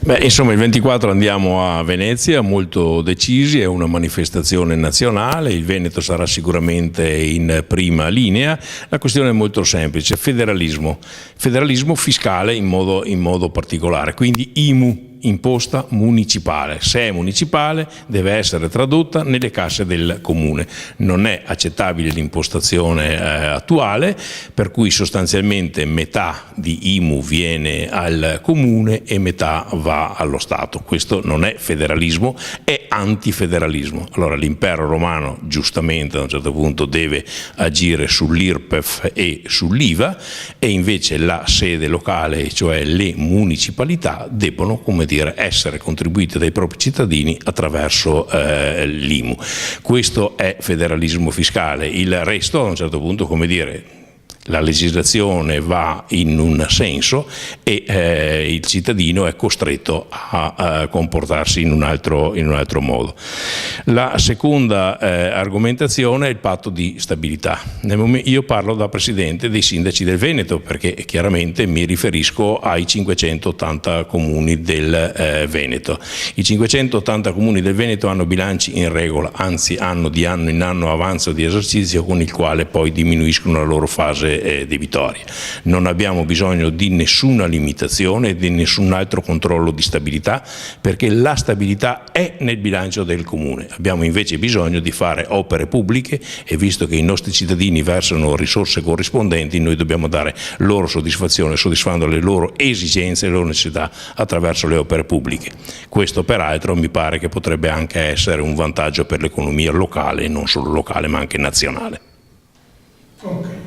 Beh, insomma, il 24 andiamo a Venezia, molto decisi, è una manifestazione nazionale, il Veneto sarà sicuramente in prima linea. La questione è molto semplice: federalismo fiscale in modo particolare, quindi IMU, imposta municipale. Se è municipale deve essere tradotta nelle casse del comune. Non è accettabile l'impostazione attuale, per cui sostanzialmente metà di IMU viene al comune e metà va allo Stato. Questo non è federalismo, è antifederalismo. Allora l'impero romano giustamente a un certo punto deve agire sull'IRPEF e sull'IVA, e invece la sede locale, cioè le municipalità, debbono, come dire, essere contribuite dai propri cittadini attraverso l'IMU. Questo è federalismo fiscale. Il resto, a un certo punto, come dire, la legislazione va in un senso e il cittadino è costretto a comportarsi in un altro modo. La seconda argomentazione è il patto di stabilità. Io parlo da presidente dei sindaci del Veneto, perché chiaramente mi riferisco ai 580 comuni del Veneto. I 580 comuni del Veneto hanno bilanci in regola, anzi hanno di anno in anno avanzo di esercizio con il quale poi diminuiscono la loro fase debitoria. Non abbiamo bisogno di nessuna limitazione, di nessun altro controllo di stabilità, perché la stabilità è nel bilancio del comune. Abbiamo invece bisogno di fare opere pubbliche, e visto che i nostri cittadini versano risorse corrispondenti, noi dobbiamo dare loro soddisfazione, soddisfando le loro esigenze e le loro necessità attraverso le opere pubbliche. Questo peraltro mi pare che potrebbe anche essere un vantaggio per l'economia locale, non solo locale ma anche nazionale. Okay.